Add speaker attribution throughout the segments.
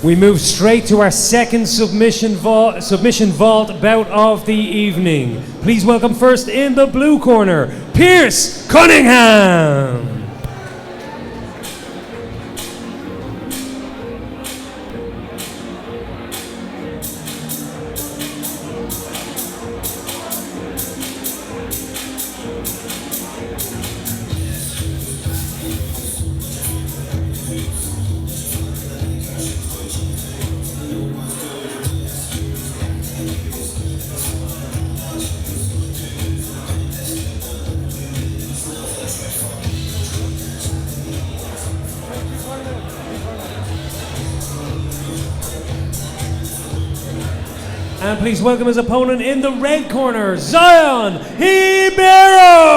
Speaker 1: We move straight to our second submission vault bout of the evening. Please welcome first in the blue corner, Cunningham. And please welcome his opponent in the red corner, Zion Ribeiro.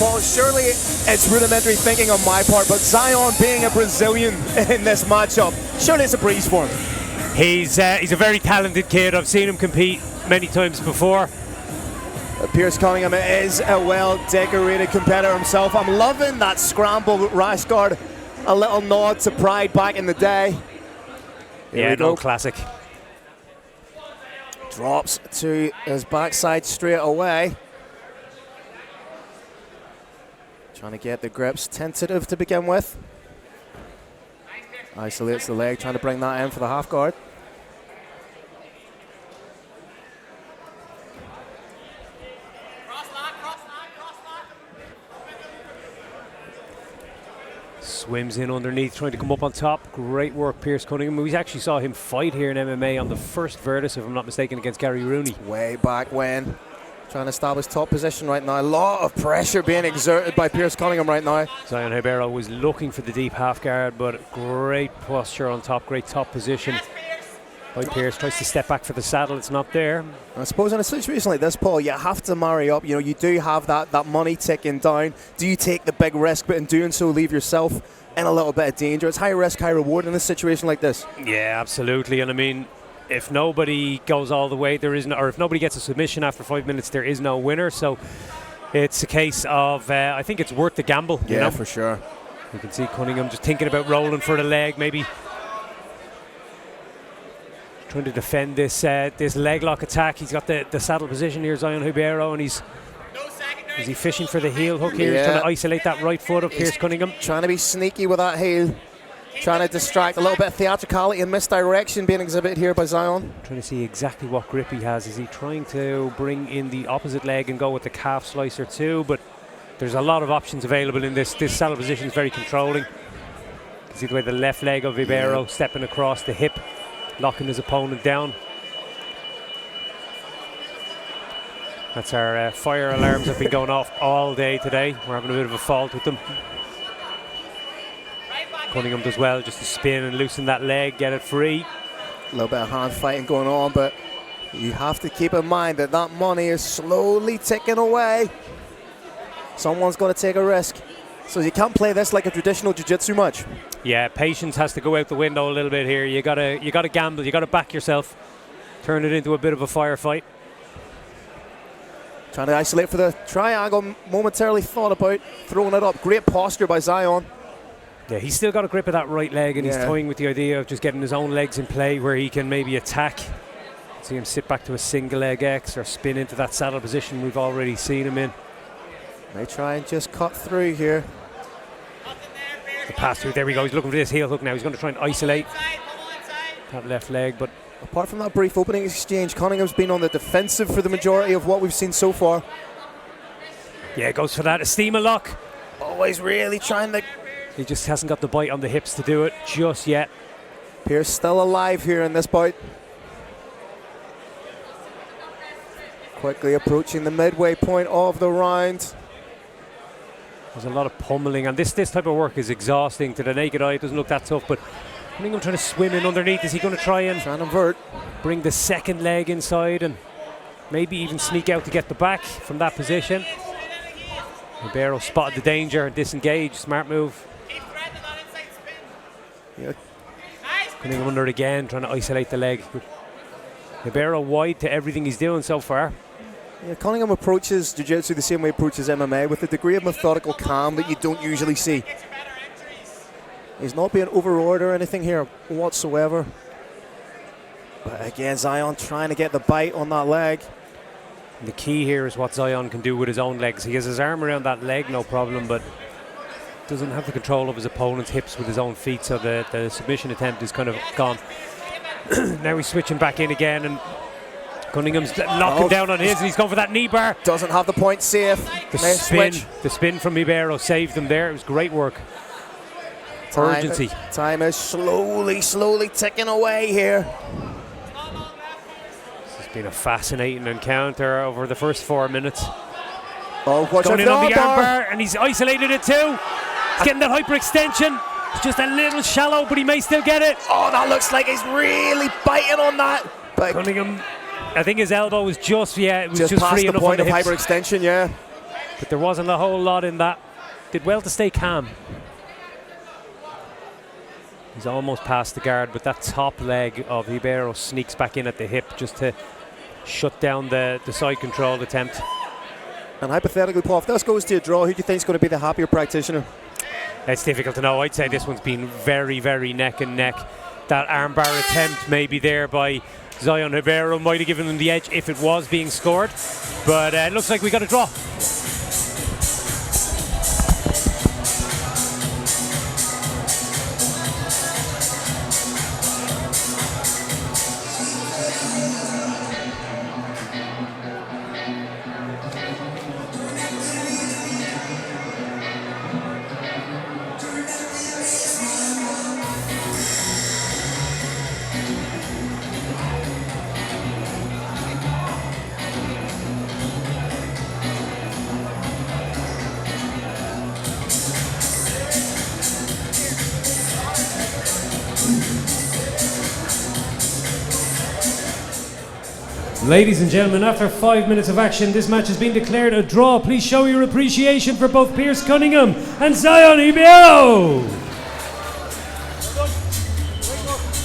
Speaker 2: Well, surely it's rudimentary thinking on my part, but Zion being a Brazilian in this matchup, surely it's a breeze for him.
Speaker 1: He's a very talented kid. I've seen him compete many times before.
Speaker 2: Piers Cunningham is a well-decorated competitor himself. I'm loving that scramble rash guard. A little nod to Pride back in the day.
Speaker 1: Here no classic.
Speaker 2: Drops to his backside straight away. Trying to get the grips tentative to begin with. Isolates the leg, trying to bring that in for the half guard.
Speaker 1: Swims in underneath, trying to come up on top. Great work, Piers Cunningham. We actually saw him fight here in MMA on the first Virtus, if I'm not mistaken, against Gary Rooney.
Speaker 2: Way back when. Trying to establish top position right now. A lot of pressure being exerted by Piers Cunningham right now.
Speaker 1: Zion Ribeiro was looking for the deep half guard, but great posture on top, great top position by Piers. Tries to step back for the saddle, it's not there.
Speaker 2: I suppose in a situation like this, Paul, you have to marry up. You know, you do have that money ticking down. Do you take the big risk, but in doing so leave yourself in a little bit of danger? It's high risk, high reward in a situation like this.
Speaker 1: Yeah, absolutely. And I mean, if nobody goes all the way, there is no, or if nobody gets a submission after 5 minutes, there is no winner. So it's a case of, I think it's worth the gamble.
Speaker 2: Yeah,
Speaker 1: you know?
Speaker 2: for sure.
Speaker 1: You can see Cunningham just thinking about rolling for the leg, maybe trying to defend this this leg lock attack. He's got the saddle position here, Zion Ribeiro, and is he fishing for the heel hook here? He's trying to isolate that right foot of Piers Cunningham.
Speaker 2: Trying to be sneaky with that heel. Trying to distract, a little bit of theatricality and misdirection being exhibited here by Zion.
Speaker 1: Trying to see exactly what grip he has. Is he trying to bring in the opposite leg and go with the calf slicer too? But there's a lot of options available in this. This saddle position is very controlling. You can see the way the left leg of Ribeiro stepping across the hip, locking his opponent down. That's our fire alarms have been going off all day today. We're having a bit of a fault with them. Cunningham does well just to spin and loosen that leg, get it free.
Speaker 2: A little bit of hand fighting going on, but you have to keep in mind that that money is slowly ticking away. Someone's got to take a risk. So you can't play this like a traditional jiu-jitsu match. Yeah,
Speaker 1: patience has to go out the window a little bit here. You gotta gamble, you gotta back yourself. Turn it into a bit of a firefight.
Speaker 2: Trying to isolate for the triangle, momentarily thought about throwing it up. Great posture by Zion.
Speaker 1: Yeah, he's still got a grip of that right leg, and he's toying with the idea of just getting his own legs in play where he can maybe attack. See him sit back to a single leg X or spin into that saddle position we've already seen him in.
Speaker 2: They try and just cut through here.
Speaker 1: The pass through, there we go. He's looking for this heel hook now. He's going to try and isolate that left leg, but
Speaker 2: apart from that brief opening exchange, Cunningham's been on the defensive for the majority of what we've seen so far.
Speaker 1: yeah, goes for that Estima lock.
Speaker 2: Always really trying to...
Speaker 1: He just hasn't got the bite on the hips to do it just yet.
Speaker 2: Pierce still alive here in this bout. Quickly approaching the midway point of the round.
Speaker 1: There's a lot of pummeling, and this type of work is exhausting to the naked eye. It doesn't look that tough, but Cunningham trying to swim in underneath. Is he going to try and
Speaker 2: invert,
Speaker 1: bring the second leg inside and maybe even sneak out to get the back from that position? Ribeiro spotted the danger and disengaged. Smart move.
Speaker 2: Yeah.
Speaker 1: Cunningham under it again, trying to isolate the leg. Ribeiro wide to everything he's doing so far.
Speaker 2: Yeah, Cunningham approaches jiu-jitsu the same way he approaches MMA, with a degree of methodical calm that you don't usually see. He's not being overawed or anything here whatsoever. But again, Zion trying to get the bite on that leg.
Speaker 1: The key here is what Zion can do with his own legs. He has his arm around that leg, no problem, but doesn't have the control of his opponent's hips with his own feet, so the submission attempt is kind of gone. Now he's switching back in again, and Cunningham's locking down on his, and he's going for that knee bar.
Speaker 2: Doesn't have the point safe.
Speaker 1: The spin from Ribeiro saved him there. It was great work. Urgency.
Speaker 2: Time is slowly ticking away here.
Speaker 1: This has been a fascinating encounter over the first 4 minutes.
Speaker 2: Oh, watch
Speaker 1: going in on the
Speaker 2: arm
Speaker 1: bar, and he's isolated it too. He's getting that hyperextension. It's just a little shallow, but he may still get it.
Speaker 2: Oh, that looks like he's really biting on that. But
Speaker 1: Cunningham, I think his elbow was just
Speaker 2: past
Speaker 1: free
Speaker 2: the
Speaker 1: enough
Speaker 2: point
Speaker 1: on
Speaker 2: of
Speaker 1: the hips.
Speaker 2: hyperextension, yeah.
Speaker 1: But there wasn't a whole lot in that. Did well to stay calm. He's almost past the guard, but that top leg of Ribeiro sneaks back in at the hip just to shut down the side control attempt.
Speaker 2: And hypothetically, Paul, if this goes to a draw, who do you think is going to be the happier practitioner?
Speaker 1: It's difficult to know. I'd say this one's been very, very neck and neck. That armbar attempt maybe there by Zion Ribeiro might have given them the edge if it was being scored. But it looks like we got a draw. Ladies and gentlemen, after 5 minutes of action, this match has been declared a draw. Please show your appreciation for both Pierce Cunningham and Zion Ribeiro.